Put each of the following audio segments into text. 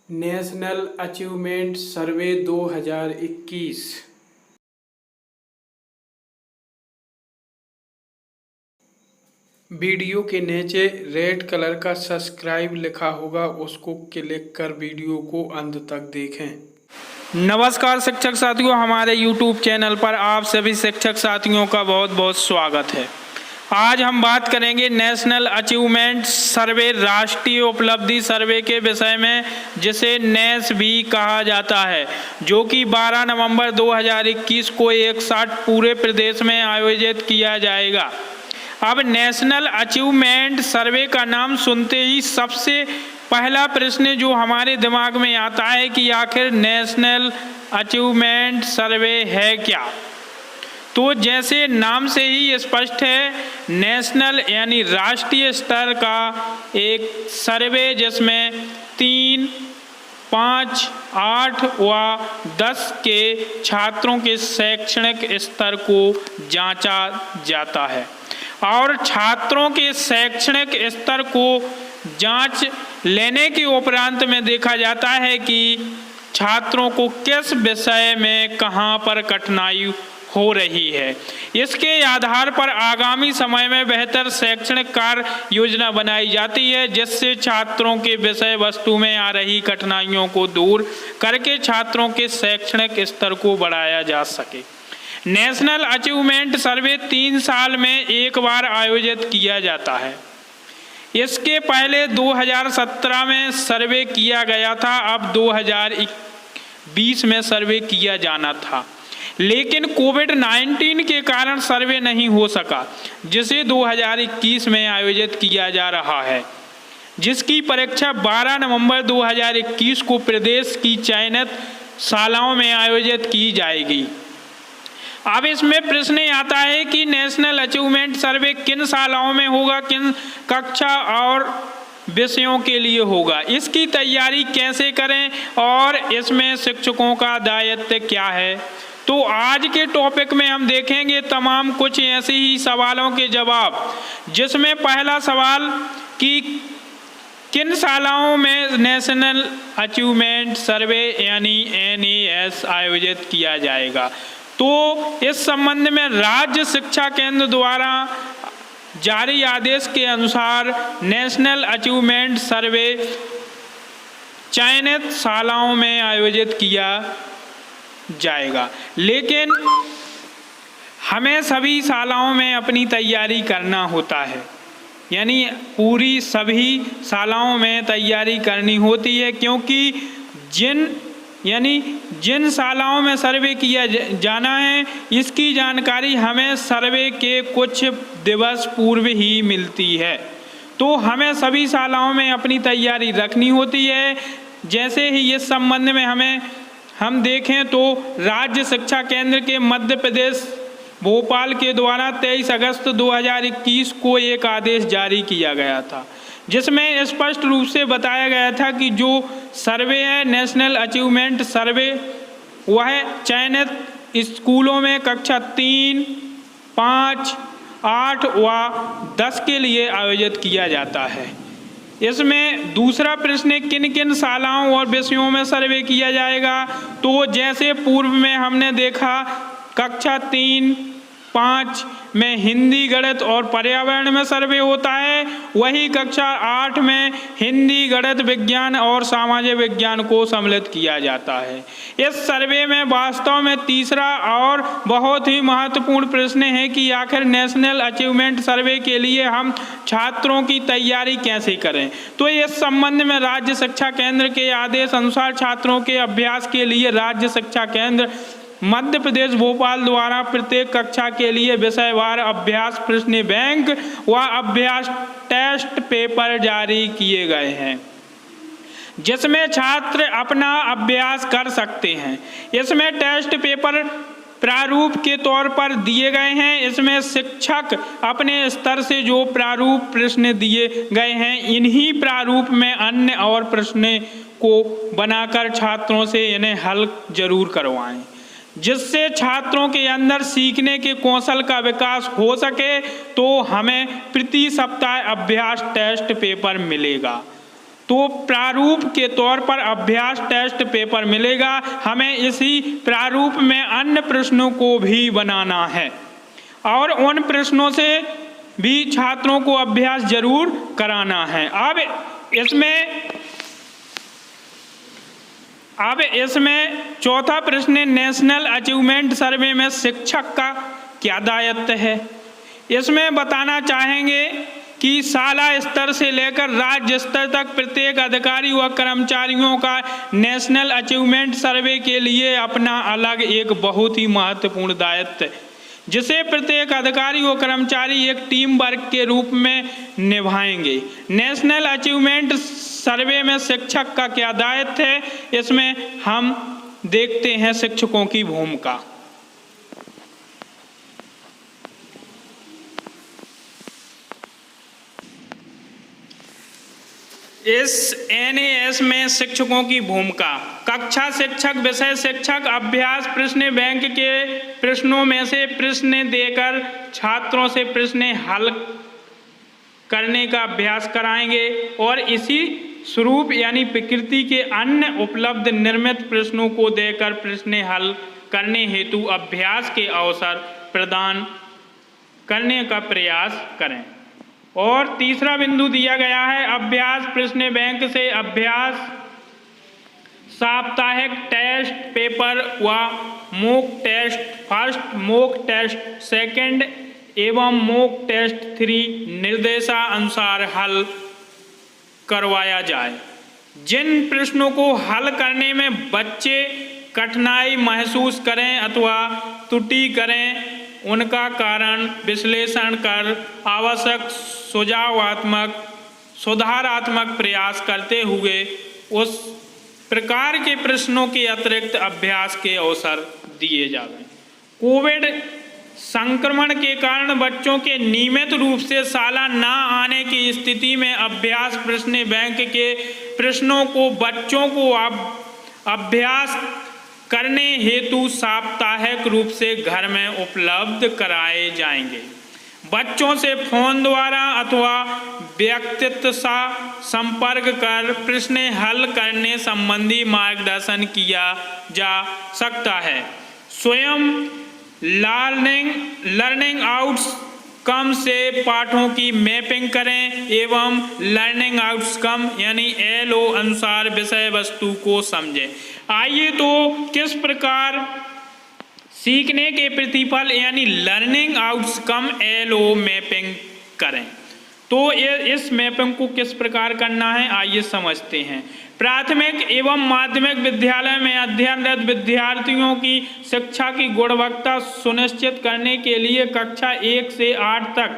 National achievement सर्वे 2021। Video के नीचे red colour का सब्सक्राइब लिखा होगा, उसको क्लिक कर वीडियो को अंत तक देखें। नमस्कार शिक्षक साथियों, हमारे YouTube चैनल पर आप सभी शिक्षक साथियों का बहुत बहुत स्वागत है। आज हम बात करेंगे नेशनल अचीवमेंट सर्वे, राष्ट्रीय उपलब्धि सर्वे के विषय में, जिसे नेस भी कहा जाता है, जो कि 12 नवंबर 2021 को एक साथ पूरे प्रदेश में आयोजित किया जाएगा। अब नेशनल अचीवमेंट सर्वे का नाम सुनते ही सबसे पहला प्रश्न जो हमारे दिमाग में आता है कि आखिर नेशनल अचीवमेंट सर्वे है क्या। तो जैसे नाम से ही स्पष्ट है, नेशनल यानी राष्ट्रीय स्तर का एक सर्वे जिसमें 3, 5, 8 व 10 के छात्रों के शैक्षणिक स्तर को जांचा जाता है और छात्रों के शैक्षणिक स्तर को जांच लेने के उपरांत में देखा जाता है कि छात्रों को किस विषय में कहां पर कठिनाई हो रही है। इसके आधार पर आगामी समय में बेहतर शैक्षणिक कार्य योजना बनाई जाती है, जिससे छात्रों के विषय वस्तु में आ रही कठिनाइयों को दूर करके छात्रों के शैक्षणिक स्तर को बढ़ाया जा सके। नेशनल अचीवमेंट सर्वे 3 साल में एक बार आयोजित किया जाता है। इसके पहले 2017 में सर्वे किया गया था, अब 2020 में सर्वे किया जाना था, लेकिन कोविड-19 के कारण सर्वे नहीं हो सका, जिसे 2021 में आयोजित किया जा रहा है, जिसकी परीक्षा 12 नवंबर 2021 को प्रदेश की चयनित शालाओं में आयोजित की जाएगी। अब इसमें प्रश्न आता है कि नेशनल अचीवमेंट सर्वे किन शालाओं में होगा, किन कक्षा और विषयों के लिए होगा, इसकी तैयारी कैसे करें और इसमें शिक्षकों का दायित्व क्या है। तो आज के टॉपिक में हम देखेंगे तमाम कुछ ऐसे ही सवालों के जवाब, जिसमें पहला सवाल कि किन शालाओं में नेशनल अचीवमेंट सर्वे यानी NAS आयोजित किया जाएगा। तो इस संबंध में राज्य शिक्षा केंद्र द्वारा जारी आदेश के अनुसार नेशनल अचीवमेंट सर्वे चयनित शालाओं में आयोजित किया जाएगा, लेकिन हमें सभी शालाओं में अपनी तैयारी करना होता है, यानी पूरी सभी शालाओं में तैयारी करनी होती है, क्योंकि जिन शालाओं में सर्वे किया जाना है, इसकी जानकारी हमें सर्वे के कुछ दिवस पूर्व ही मिलती है। तो हमें सभी शालाओं में अपनी तैयारी रखनी होती है। जैसे ही इस संबंध में हम देखें तो राज्य शिक्षा केंद्र के मध्य प्रदेश भोपाल के द्वारा 23 अगस्त 2021 को एक आदेश जारी किया गया था, जिसमें स्पष्ट रूप से बताया गया था कि जो सर्वे है नेशनल अचीवमेंट सर्वे, वह चयनित स्कूलों में कक्षा 3, 5, 8 व 10 के लिए आयोजित किया जाता है। इसमें दूसरा प्रश्न किन किन शालाओं और विषयों में सर्वे किया जाएगा। तो जैसे पूर्व में हमने देखा, कक्षा 3, 5 में हिंदी, गणित और पर्यावरण में सर्वे होता है, वही कक्षा 8 में हिंदी, गणित, विज्ञान और सामाजिक विज्ञान को सम्मिलित किया जाता है। इस सर्वे में वास्तव में तीसरा और बहुत ही महत्वपूर्ण प्रश्न है कि आखिर नेशनल अचीवमेंट सर्वे के लिए हम छात्रों की तैयारी कैसे करें। तो इस संबंध में राज्य शिक्षा केंद्र के आदेश अनुसार छात्रों के अभ्यास के लिए राज्य शिक्षा केंद्र मध्य प्रदेश भोपाल द्वारा प्रत्येक कक्षा के लिए विषयवार अभ्यास प्रश्न बैंक व अभ्यास टेस्ट पेपर जारी किए गए हैं, जिसमें छात्र अपना अभ्यास कर सकते हैं। इसमें टेस्ट पेपर प्रारूप के तौर पर दिए गए हैं। इसमें शिक्षक अपने स्तर से जो प्रारूप प्रश्न दिए गए हैं, इन्हीं प्रारूप में अन्य और प्रश्न को बनाकर छात्रों से इन्हें हल जरूर करवाएं, जिससे छात्रों के अंदर सीखने के कौशल का विकास हो सके। तो हमें प्रति सप्ताह अभ्यास टेस्ट पेपर मिलेगा। तो प्रारूप के तौर पर अभ्यास टेस्ट पेपर मिलेगा। हमें इसी प्रारूप में अन्य प्रश्नों को भी बनाना है और उन प्रश्नों से भी छात्रों को अभ्यास जरूर कराना है। अब इसमें चौथा प्रश्न है, नेशनल अचीवमेंट सर्वे में शिक्षक का क्या दायित्व है। इसमें बताना चाहेंगे कि शाला स्तर से लेकर राज्य स्तर तक प्रत्येक अधिकारी व कर्मचारियों का नेशनल अचीवमेंट सर्वे के लिए अपना अलग एक बहुत ही महत्वपूर्ण दायित्व है, जिसे प्रत्येक अधिकारी व कर्मचारी एक टीम वर्क के रूप में निभाएंगे। नेशनल अचीवमेंट सर्वे में शिक्षक का क्या दायित्व है, इसमें हम देखते हैं शिक्षकों की भूमिका। इस NAS में शिक्षकों की भूमिका, कक्षा शिक्षक, विषय शिक्षक अभ्यास प्रश्न बैंक के प्रश्नों में से प्रश्न देकर छात्रों से प्रश्न हल करने का अभ्यास कराएंगे और इसी स्वरूप यानी प्रकृति के अन्य उपलब्ध निर्मित प्रश्नों को देकर प्रश्न हल करने हेतु अभ्यास के अवसर प्रदान करने का प्रयास करें। और तीसरा बिंदु दिया गया है, अभ्यास प्रश्न बैंक से अभ्यास साप्ताहिक टेस्ट पेपर व mock test, first mock test, second एवं मॉक टेस्ट 3 निर्देशानुसार हल करवाया जाए। जिन प्रश्नों को हल करने में बच्चे कठिनाई महसूस करें अथवा त्रुटि करें, उनका कारण विश्लेषण कर आवश्यक सुधारात्मक प्रयास करते हुए उस प्रकार के प्रश्नों के अतिरिक्त अभ्यास के अवसर दिए जाएं। कोविड संक्रमण के कारण बच्चों के नियमित रूप से शाला न आने की स्थिति में अभ्यास प्रश्न बैंक के प्रश्नों को बच्चों को अभ्यास करने हेतु साप्ताहिक रूप से घर में उपलब्ध कराए जाएंगे। बच्चों से फोन द्वारा अथवा व्यक्तित्व सा संपर्क कर प्रश्न हल करने संबंधी मार्गदर्शन किया जा सकता है। स्वयं लर्निंग आउटकम से पाठों की मैपिंग करें एवं लर्निंग आउटकम यानी LO अनुसार विषय वस्तु को समझें। आइए तो किस प्रकार सीखने के प्रतिफल यानी लर्निंग आउटकम LO मैपिंग करें। तो इस मैपिंग को किस प्रकार करना है, आइए समझते हैं। प्राथमिक एवं माध्यमिक विद्यालय में अध्ययनरत विद्यार्थियों की शिक्षा की गुणवत्ता सुनिश्चित करने के लिए कक्षा 1 से 8 तक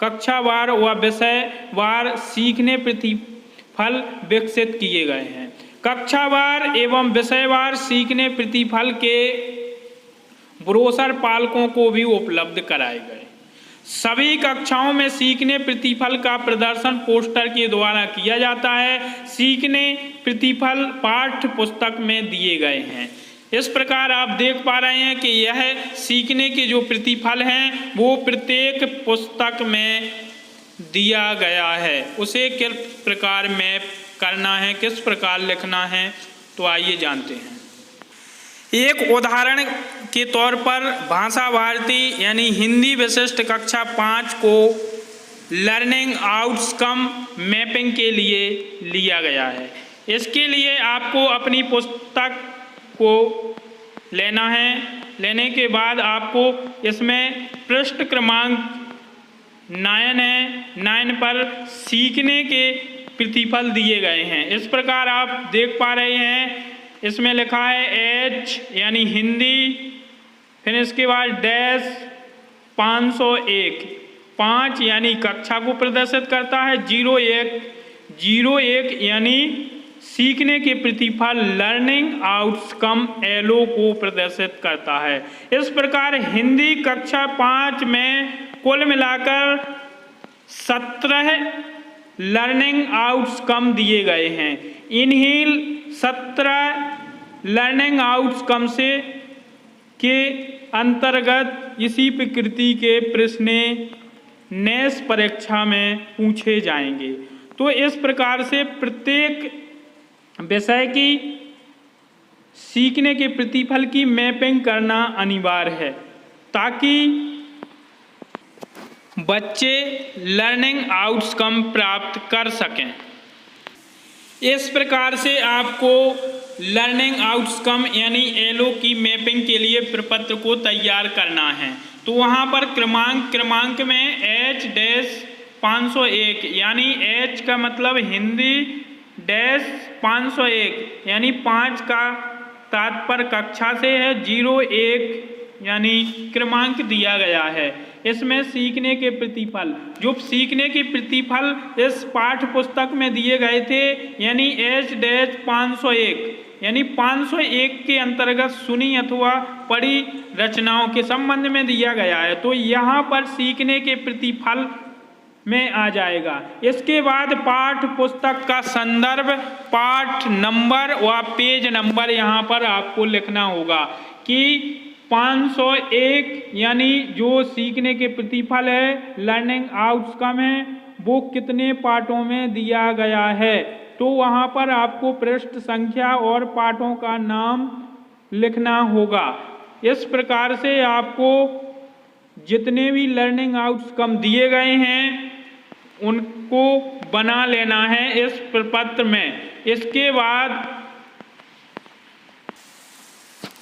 कक्षावार व विषयवार सीखने प्रतिफल विकसित किए गए हैं। कक्षावार एवं विषयवार सीखने प्रतिफल के ब्रोशर पालकों को भी उपलब्ध कराए गए। सभी कक्षाओं में सीखने प्रतिफल का प्रदर्शन पोस्टर के द्वारा किया जाता है। सीखने प्रतिफल पाठ्य पुस्तक में दिए गए हैं। इस प्रकार आप देख पा रहे हैं कि यह सीखने के जो प्रतिफल हैं वो प्रत्येक पुस्तक में दिया गया है। उसे किस प्रकार मैप करना है, किस प्रकार लिखना है, तो आइए जानते हैं। एक उदाहरण के तौर पर भाषा भारती यानी हिंदी विशिष्ट कक्षा 5 को लर्निंग आउटकम मैपिंग के लिए लिया गया है। इसके लिए आपको अपनी पुस्तक को लेना है। लेने के बाद आपको इसमें पृष्ठ क्रमांक 9 है। 9 पर सीखने के प्रतिफल दिए गए हैं। इस प्रकार आप देख पा रहे हैं, इसमें लिखा है H यानी हिंदी, फिर इसके बाद डैश 501, 5 यानी कक्षा को प्रदर्शित करता है। 01 यानी सीखने के प्रतिफल लर्निंग आउटकम LO को प्रदर्शित करता है। इस प्रकार हिंदी कक्षा 5 में कुल मिलाकर 17 लर्निंग आउटकम दिए गए हैं। इन्हीं 17 लर्निंग आउटकम से के अंतर्गत इसी प्रकृति के प्रश्न नेस परीक्षा में पूछे जाएंगे। तो इस प्रकार से प्रत्येक विषय की सीखने के प्रतिफल की मैपिंग करना अनिवार्य है ताकि बच्चे लर्निंग आउटकम प्राप्त कर सकें। इस प्रकार से आपको लर्निंग आउटकम यानी एलओ की मैपिंग के लिए प्रपत्र को तैयार करना है। तो वहाँ पर क्रमांक में H-501 यानी H का मतलब हिंदी डैश 501 यानी 5 का तात्पर्य कक्षा से है, 01 यानी क्रमांक दिया गया है। इसमें सीखने के प्रतिफल, जो सीखने के प्रतिफल इस पाठ्य पुस्तक में दिए गए थे यानी H-501 यानी 501 के अंतर्गत सुनी अथवा पढ़ी रचनाओं के संबंध में दिया गया है। तो यहाँ पर सीखने के प्रतिफल में आ जाएगा। इसके बाद पाठ्य पुस्तक का संदर्भ, पाठ नंबर व पेज नंबर यहाँ पर आपको लिखना होगा कि 501 यानी जो सीखने के प्रतिफल है, लर्निंग आउटकम है, वो कितने पाठों में दिया गया है। तो वहाँ पर आपको पृष्ठ संख्या और पाठों का नाम लिखना होगा। इस प्रकार से आपको जितने भी लर्निंग आउटकम दिए गए हैं उनको बना लेना है इस प्रपत्र में। इसके बाद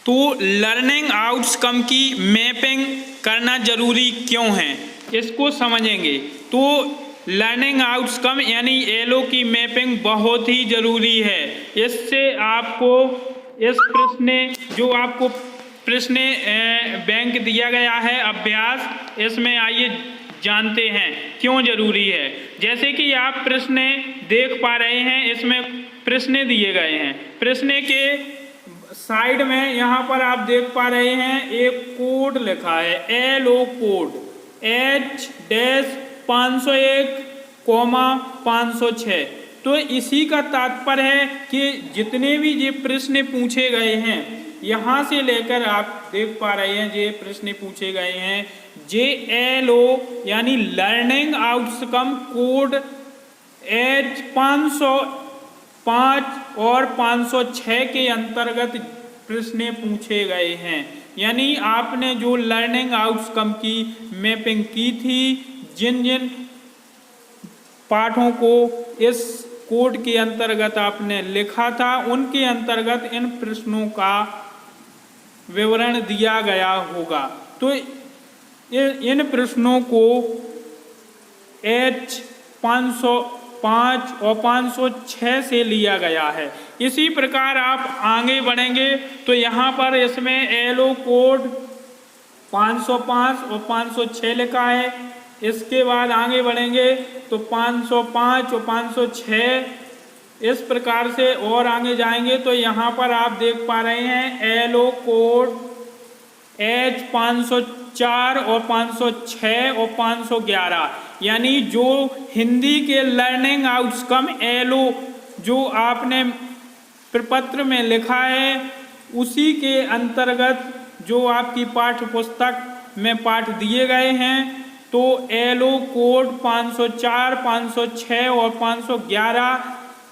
तो लर्निंग आउटकम की मैपिंग करना जरूरी क्यों है, इसको समझेंगे। तो लर्निंग आउटकम यानी एलओ की मैपिंग बहुत ही जरूरी है। इससे आपको इस प्रश्न बैंक दिया गया है अभ्यास, इसमें आइए जानते हैं क्यों जरूरी है। जैसे कि आप प्रश्न देख पा रहे हैं, इसमें प्रश्न दिए गए हैं। प्रश्न के साइड में यहाँ पर आप देख पा रहे हैं एक कोड लिखा है, एलओ कोड H-501,506। तो इसी का तात्पर्य है कि जितने भी ये प्रश्न पूछे गए हैं, यहाँ से लेकर आप देख पा रहे हैं ये प्रश्न पूछे गए हैं, JLO यानी लर्निंग आउटकम कोड H-505 और 506 के अंतर्गत प्रश्न पूछे गए हैं। यानी आपने जो लर्निंग आउटकम की मैपिंग की थी, जिन जिन पाठों को इस कोड के अंतर्गत आपने लिखा था, उनके अंतर्गत इन प्रश्नों का विवरण दिया गया होगा। तो इन प्रश्नों को H-505 और 506 से लिया गया है। इसी प्रकार आप आगे बढ़ेंगे तो यहाँ पर इसमें एलओ कोड 505 और 506 लिखा है। इसके बाद आगे बढ़ेंगे तो 505 और 506 इस प्रकार से और आगे जाएंगे तो यहाँ पर आप देख पा रहे हैं एलओ कोड H-504 और 506 और 511 यानी जो हिंदी के लर्निंग आउटकम एलओ जो आपने प्रपत्र में लिखा है, उसी के अंतर्गत जो आपकी पाठ्य पुस्तक में पाठ दिए गए हैं, तो एलओ कोड 504, 506 और 511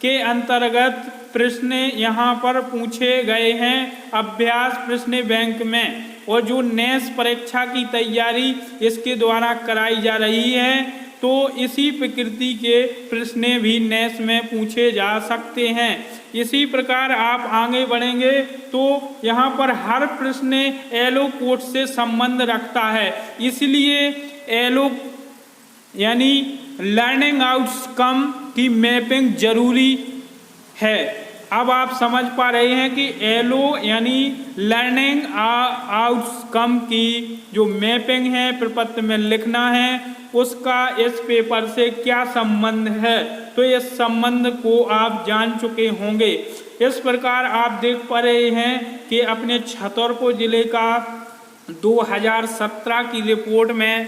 के अंतर्गत प्रश्न यहाँ पर पूछे गए हैं अभ्यास प्रश्न बैंक में। और जो नेस परीक्षा की तैयारी इसके द्वारा कराई जा रही है, तो इसी प्रकृति के प्रश्न भी नेस में पूछे जा सकते हैं। इसी प्रकार आप आगे बढ़ेंगे तो यहाँ पर हर प्रश्न एलओ कोड से संबंध रखता है, इसलिए एलओ यानी लर्निंग आउटकम की मैपिंग जरूरी है। अब आप समझ पा रहे हैं कि एलओ यानी लर्निंग आउटकम की जो मैपिंग है प्रपत्र में लिखना है, उसका इस पेपर से क्या संबंध है। तो इस संबंध को आप जान चुके होंगे। इस प्रकार आप देख पा रहे हैं कि अपने छतरपुर जिले का 2017 की रिपोर्ट में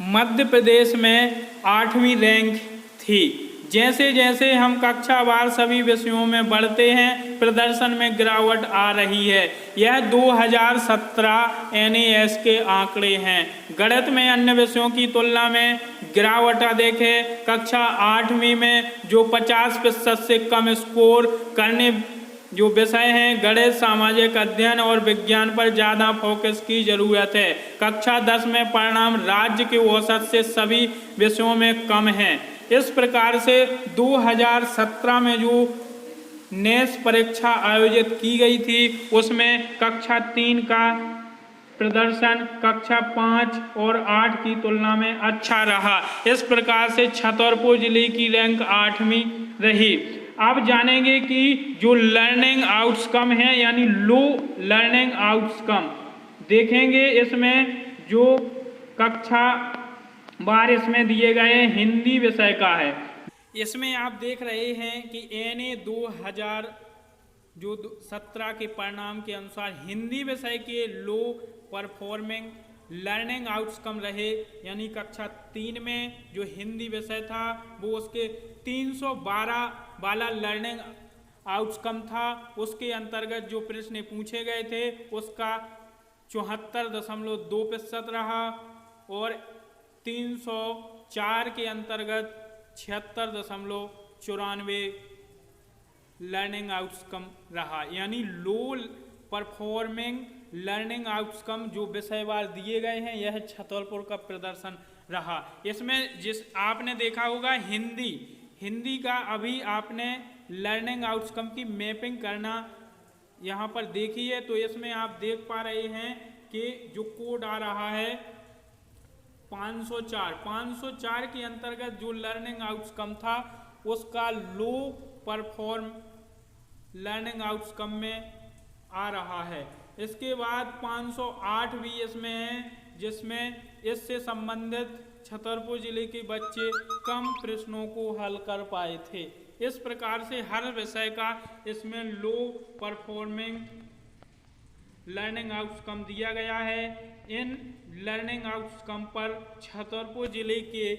मध्य प्रदेश में 8वीं रैंक थी। जैसे जैसे हम कक्षावार सभी विषयों में बढ़ते हैं, प्रदर्शन में गिरावट आ रही है। यह 2017 NAS के आंकड़े हैं। गणित में अन्य विषयों की तुलना में गिरावट देखें। कक्षा 8वीं में जो 50% से कम स्कोर करने जो विषय हैं गणित, सामाजिक अध्ययन और विज्ञान पर ज़्यादा फोकस की ज़रूरत है। कक्षा 10 में परिणाम राज्य के औसत से सभी विषयों में कम हैं। इस प्रकार से 2017 में जो नेस परीक्षा आयोजित की गई थी उसमें कक्षा 3 का प्रदर्शन कक्षा 5 और 8 की तुलना में अच्छा रहा। इस प्रकार से छतरपुर जिले की रैंक 8वीं रही। अब जानेंगे कि जो लर्निंग आउटकम है यानी लो लर्निंग आउटकम देखेंगे। इसमें जो कक्षा 12 इसमें दिए गए हिंदी विषय का है। इसमें आप देख रहे हैं कि एनए 2017 के परिणाम के अनुसार हिंदी विषय के लो परफॉर्मिंग लर्निंग आउटकम रहे, यानी कक्षा 3 में जो हिंदी विषय था वो उसके 312 वाला लर्निंग आउटकम था। उसके अंतर्गत जो प्रश्न पूछे गए थे उसका 74.2% रहा और 304 के अंतर्गत 76.94 लर्निंग आउटकम रहा, यानी लो परफॉर्मिंग लर्निंग आउटकम जो विषयवार दिए गए हैं यह छतरपुर का प्रदर्शन रहा। इसमें जिस आपने देखा होगा हिंदी का अभी आपने लर्निंग आउटकम की मैपिंग करना यहाँ पर देखी है, तो इसमें आप देख पा रहे हैं कि जो कोड आ रहा है 504 के अंतर्गत जो लर्निंग आउटकम था उसका लो परफॉर्म लर्निंग आउटकम में आ रहा है। इसके बाद 508 भी इसमें है जिसमें इससे संबंधित छतरपुर जिले के बच्चे कम प्रश्नों को हल कर पाए थे। इस प्रकार से हर विषय का इसमें लो परफॉर्मिंग लर्निंग आउटकम दिया गया है। इन लर्निंग आउटकम पर छतरपुर जिले के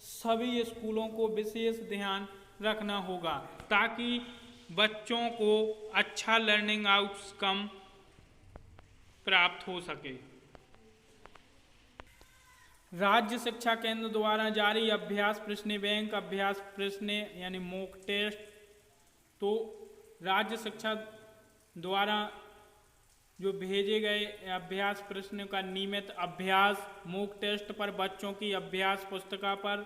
सभी स्कूलों को विशेष ध्यान रखना होगा ताकि बच्चों को अच्छा लर्निंग आउटकम प्राप्त हो सके। राज्य शिक्षा केंद्र द्वारा जारी अभ्यास प्रश्न बैंक अभ्यास प्रश्न यानी मॉक टेस्ट, तो राज्य शिक्षा द्वारा जो भेजे गए अभ्यास प्रश्न का नियमित अभ्यास मॉक टेस्ट पर बच्चों की अभ्यास पुस्तिका पर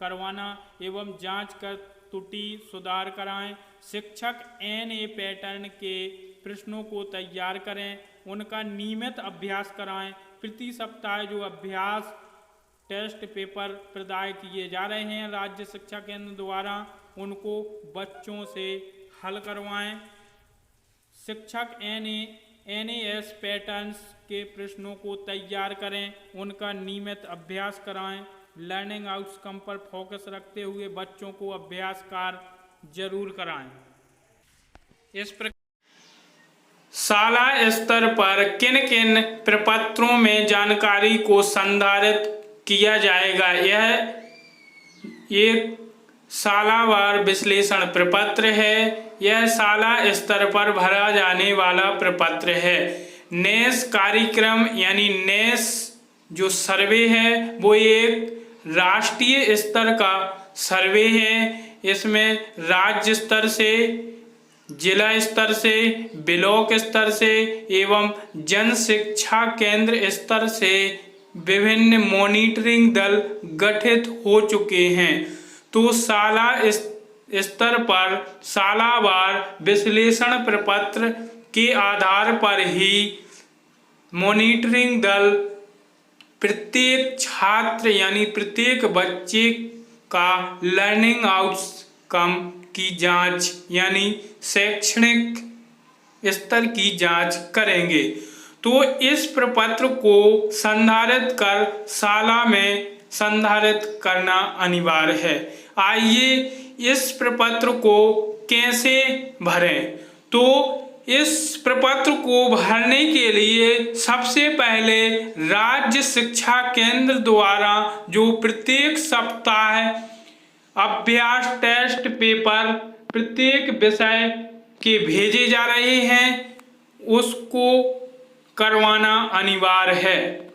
करवाना एवं जांच कर त्रुटि सुधार कराएं। शिक्षक एनए पैटर्न के प्रश्नों को तैयार करें, उनका नियमित अभ्यास कराएं। प्रति सप्ताह जो अभ्यास टेस्ट पेपर प्रदाय किए जा रहे हैं राज्य शिक्षा केंद्र द्वारा उनको बच्चों से हल करवाएं। शिक्षक एनएएस पैटर्न्स के प्रश्नों को तैयार करें, उनका नियमित अभ्यास कराएं। लर्निंग आउटकम पर फोकस रखते हुए बच्चों को अभ्यास कार्य जरूर कराएं। इस प्रकार शाला स्तर पर किन किन प्रपत्रों में जानकारी को संधारित किया जाएगा, यह एक शालावार विश्लेषण प्रपत्र है। यह शाला स्तर पर भरा जाने वाला प्रपत्र है। नेस कार्यक्रम यानी नेस जो सर्वे है वो एक राष्ट्रीय स्तर का सर्वे है। इसमें राज्य स्तर से, जिला स्तर से, ब्लॉक स्तर से एवं जन शिक्षा केंद्र स्तर से विभिन्न मॉनिटरिंग दल गठित हो चुके हैं। तो शाला स्तर पर शालावार विश्लेषण प्रपत्र के आधार पर ही मॉनिटरिंग दल प्रत्येक छात्र यानी प्रत्येक बच्चे का लर्निंग आउटकम की जांच यानी शैक्षणिक स्तर की जांच करेंगे। तो इस प्रपत्र को संधारित कर शाला में संधारित करना अनिवार्य है। आइए इस प्रपत्र को कैसे भरें। तो इस प्रपत्र को भरने के लिए सबसे पहले राज्य शिक्षा केंद्र द्वारा जो प्रत्येक सप्ताह अभ्यास टेस्ट पेपर प्रत्येक विषय के भेजे जा रहे हैं उसको करवाना अनिवार्य है।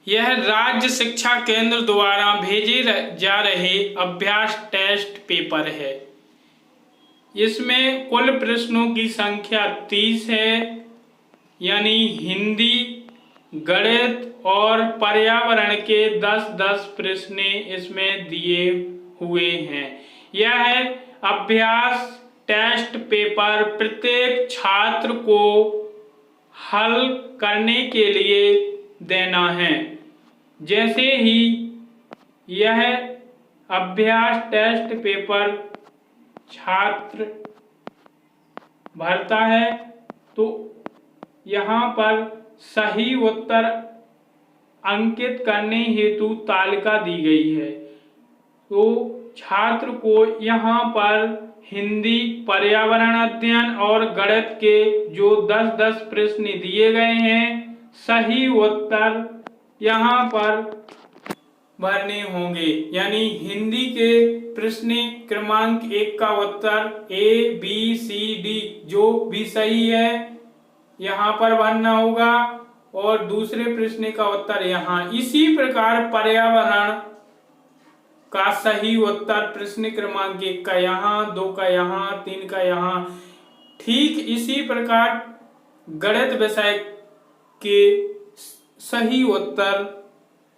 यह राज्य शिक्षा केंद्र द्वारा भेजे जा रहे अभ्यास टेस्ट पेपर है। इसमें कुल प्रश्नों की संख्या 30 है, यानी हिंदी, गणित और पर्यावरण के 10-10 प्रश्न इसमें दिए हुए हैं। यह अभ्यास टेस्ट पेपर प्रत्येक छात्र को हल करने के लिए देना है। जैसे ही यह अभ्यास टेस्ट पेपर छात्र भरता है तो यहाँ पर सही उत्तर अंकित करने हेतु तालिका दी गई है। तो छात्र को यहाँ पर हिंदी, पर्यावरण अध्ययन और गणित के जो 10-10 प्रश्न दिए गए हैं, सही उत्तर यहाँ पर भरने होंगे। यानी हिंदी के प्रश्न क्रमांक 1 का उत्तर ABCD जो भी सही है यहाँ पर भरना होगा और दूसरे प्रश्न का उत्तर यहाँ। इसी प्रकार पर्यावरण का सही उत्तर प्रश्न क्रमांक 1 का यहाँ, 2 का यहाँ, 3 का यहाँ। ठीक इसी प्रकार गणित विषय के सही उत्तर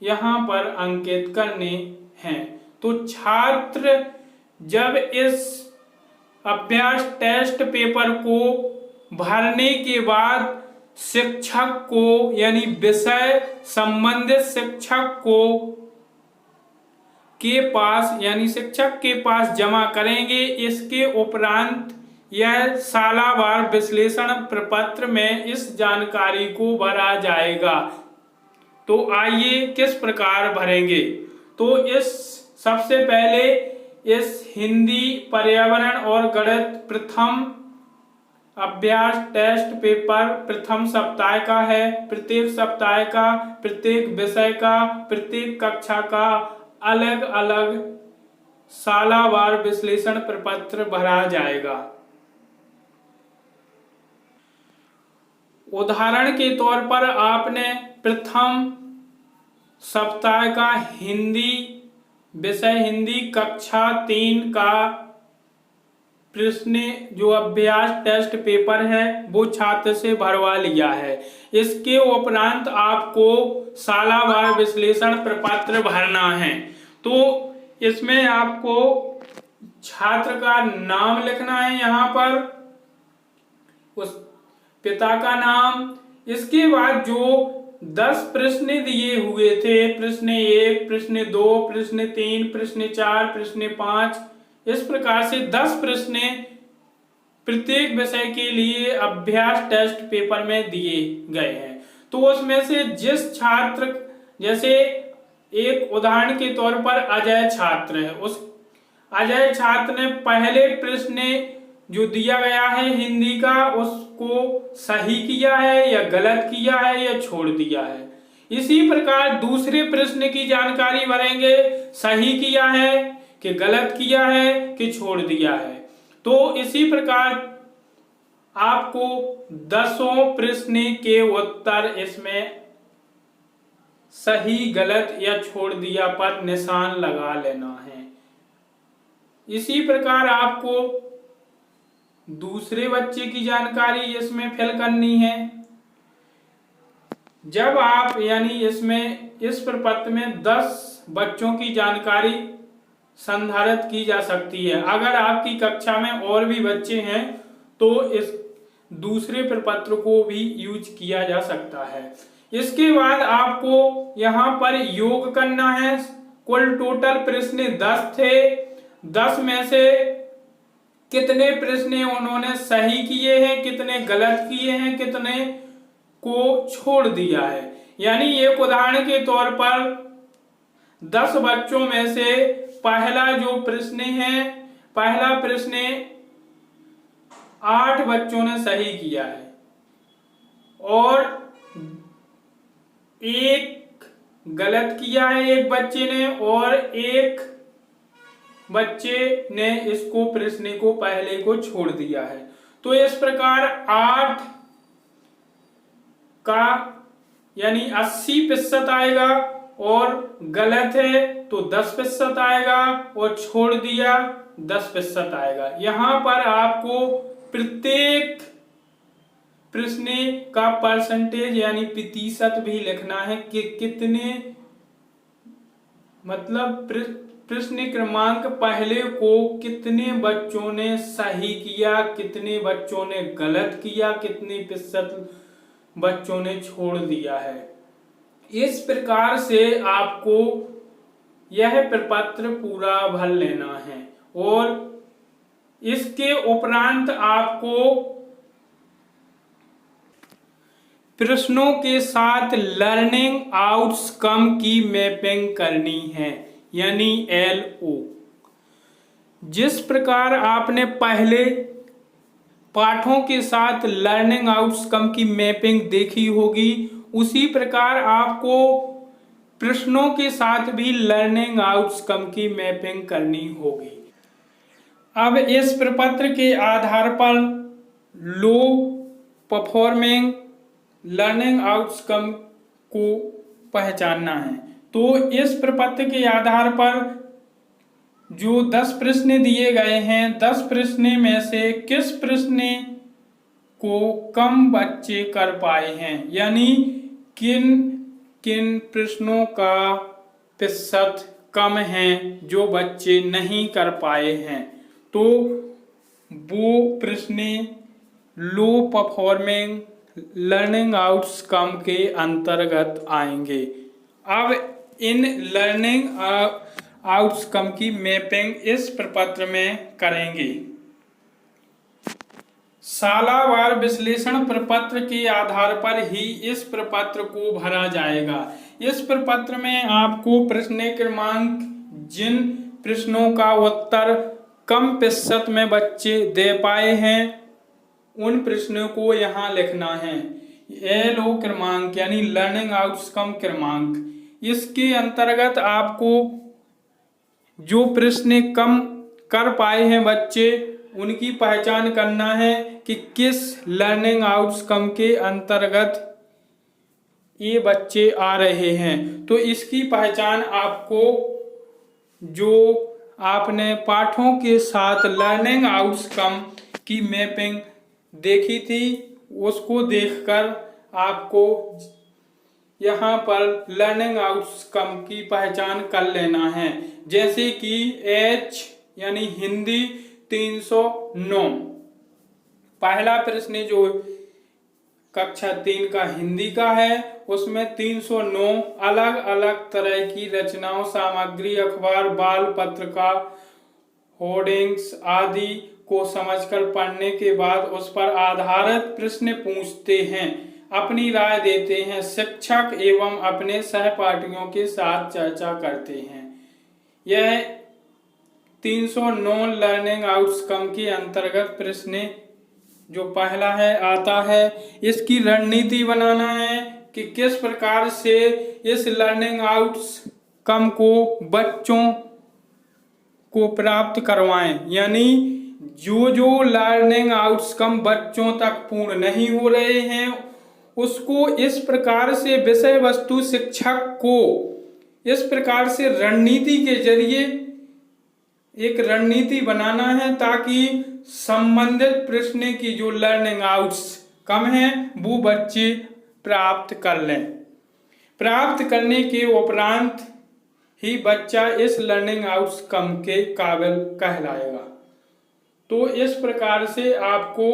यहाँ पर अंकित करने हैं। तो छात्र जब इस अभ्यास टेस्ट पेपर को भरने के बाद शिक्षक को यानी विषय संबंधित शिक्षक को के पास यानी शिक्षक के पास जमा करेंगे, इसके उपरांत यह सालावार विश्लेषण प्रपत्र में इस जानकारी को भरा जाएगा। तो आइए किस प्रकार भरेंगे। तो इस सबसे पहले इस हिंदी, पर्यावरण और गणित प्रथम अभ्यास टेस्ट पेपर प्रथम सप्ताह का है। प्रत्येक सप्ताह का, प्रत्येक विषय का, प्रत्येक कक्षा का अलग अलग सालावार विश्लेषण प्रपत्र भरा जाएगा। उदाहरण के तौर पर आपने प्रथम सप्ताह का हिंदी विषय हिंदी कक्षा 3 का प्रश्न जो अभ्यास टेस्ट पेपर है वो छात्र से भरवा लिया है। इसके उपरांत आपको सालावार विश्लेषण प्रपत्र भरना है। तो इसमें आपको छात्र का नाम लिखना है, यहाँ पर उस पिता का नाम। इसके बाद जो 10 प्रश्न दिए हुए थे, प्रश्न 1, प्रश्न 2, प्रश्न 3, प्रश्न 4, प्रश्न 5, इस प्रकार से 10 प्रश्न प्रत्येक विषय के लिए अभ्यास टेस्ट पेपर में दिए गए हैं। तो उसमें से जिस छात्र, जैसे एक उदाहरण के तौर पर अजय छात्र है, उस अजय छात्र ने पहले प्रश्न जो दिया गया है हिंदी का उसको सही किया है या गलत किया है या छोड़ दिया है। इसी प्रकार दूसरे प्रश्न की जानकारी भरेंगे, सही किया है कि गलत किया है कि छोड़ दिया है। तो इसी प्रकार आपको 10 प्रश्न के उत्तर इसमें सही, गलत या छोड़ दिया पर निशान लगा लेना है। इसी प्रकार आपको दूसरे बच्चे की जानकारी इसमें फिल करनी है। जब आप यानी इसमें इस प्रपत्र में 10 बच्चों की जानकारी संधारित की जा सकती है। अगर आपकी कक्षा में और भी बच्चे हैं तो इस दूसरे प्रपत्र को भी यूज किया जा सकता है। इसके बाद आपको यहाँ पर योग करना है। कुल टोटल प्रश्न 10 थे। 10 में से कितने प्रश्न उन्होंने सही किए हैं, कितने गलत किए हैं, कितने को छोड़ दिया है। यानी एक उदाहरण के तौर पर 10 बच्चों में से पहला जो प्रश्न है, पहला प्रश्न 8 बच्चों ने सही किया है और 1 गलत किया है एक बच्चे ने, और 1 बच्चे ने इसको प्रश्न को पहले को छोड़ दिया है। तो इस प्रकार 8 का यानी 80% आएगा, और गलत है तो 10% आएगा, और छोड़ दिया 10% आएगा। यहां पर आपको प्रत्येक प्रश्न का परसेंटेज यानी प्रतिशत भी लिखना है कि कितने, मतलब प्रश्न क्रमांक पहले को कितने बच्चों ने सही किया, कितने बच्चों ने गलत किया, कितने प्रतिशत बच्चों ने छोड़ दिया है। इस प्रकार से आपको यह प्रपत्र पूरा भर लेना है, और इसके उपरांत आपको प्रश्नों के साथ लर्निंग आउटकम की मैपिंग करनी है, यानी LO। जिस प्रकार आपने पहले पाठों के साथ लर्निंग आउटकम की मैपिंग देखी होगी, उसी प्रकार आपको प्रश्नों के साथ भी लर्निंग आउटकम की मैपिंग करनी होगी। अब इस प्रपत्र के आधार पर लो परफॉर्मिंग लर्निंग आउटकम को पहचानना है। तो इस प्रपत्र के आधार पर जो 10 प्रश्न दिए गए हैं, 10 प्रश्न में से किस प्रश्न को कम बच्चे कर पाए हैं, यानी किन किन प्रश्नों का प्रतिशत कम है जो बच्चे नहीं कर पाए हैं, तो वो प्रश्न लो परफॉर्मिंग लर्निंग आउटकम के अंतर्गत आएंगे। अब इन लर्निंग आउटकम की मैपिंग इस प्रपत्र में करेंगे। सालावार विश्लेषण प्रपत्र के आधार पर ही इस प्रपत्र को भरा जाएगा। इस प्रपत्र में आपको प्रश्न क्रमांक जिन प्रश्नों का उत्तर कम प्रतिशत में बच्चे दे पाए हैं, उन प्रश्नों को यहाँ लिखना है। LO क्रमांक यानी लर्निंग आउटकम क्रमांक, इसके अंतर्गत आपको जो प्रश्न कम कर पाए हैं बच्चे, उनकी पहचान करना है कि किस लर्निंग आउटकम के अंतर्गत ये बच्चे आ रहे हैं। तो इसकी पहचान आपको जो आपने पाठों के साथ लर्निंग आउटकम की मैपिंग देखी थी, उसको देखकर आपको यहाँ पर लर्निंग आउटकम की पहचान कर लेना है। जैसे कि H यानी हिंदी 309, पहला प्रश्न जो कक्षा 3 का हिंदी का है, उसमें 309 अलग अलग तरह की रचनाओं, सामग्री, अखबार, बाल पत्रिका, होर्डिंग्स आदि को समझकर पढ़ने के बाद उस पर आधारित प्रश्न पूछते हैं, अपनी राय देते हैं, शिक्षक एवं अपने सहपाठियों के साथ चर्चा करते हैं। यह 309 लर्निंग आउटकम के अंतर्गत प्रश्न जो पहला है आता है। इसकी रणनीति बनाना है कि किस प्रकार से इस लर्निंग आउटकम को बच्चों को प्राप्त करवाएं, यानी जो लर्निंग आउटकम बच्चों तक पूर्ण नहीं हो रहे हैं, उसको इस प्रकार से विषय वस्तु शिक्षक को इस प्रकार से रणनीति के जरिए एक रणनीति बनाना है, ताकि संबंधित प्रश्न की जो लर्निंग आउटकम है वो बच्चे प्राप्त कर लें। प्राप्त करने के उपरांत ही बच्चा इस लर्निंग आउटकम के काबिल कहलाएगा। तो इस प्रकार से आपको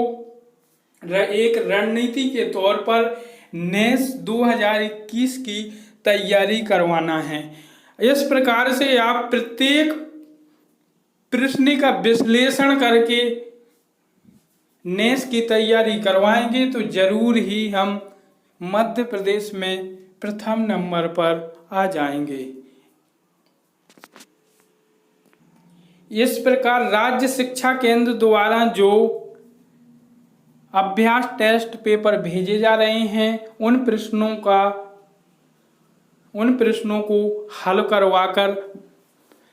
एक रणनीति के तौर पर नेस 2021 की तैयारी करवाना है। इस प्रकार से आप प्रत्येक प्रश्न का विश्लेषण करके नेस की तैयारी करवाएंगे तो जरूर ही हम मध्य प्रदेश में प्रथम नंबर पर आ जाएंगे। इस प्रकार राज्य शिक्षा केंद्र द्वारा जो अभ्यास टेस्ट पेपर भेजे जा रहे हैं, उन प्रश्नों को हल करवाकर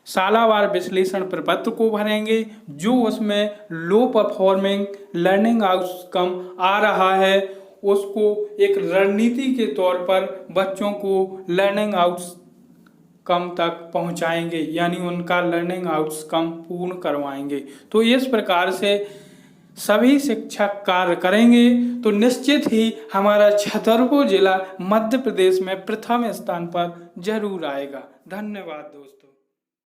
सालावार विश्लेषण प्रपत्र को भरेंगे। जो उसमें लो परफॉर्मिंग लर्निंग आउटकम आ रहा है, उसको एक रणनीति के तौर पर बच्चों को लर्निंग आउटकम तक पहुंचाएंगे, यानी उनका लर्निंग आउटकम पूर्ण करवाएंगे। तो इस प्रकार से सभी शिक्षक कार्य करेंगे तो निश्चित ही हमारा छतरपुर जिला मध्य प्रदेश में प्रथम स्थान पर जरूर आएगा। धन्यवाद दोस्तों।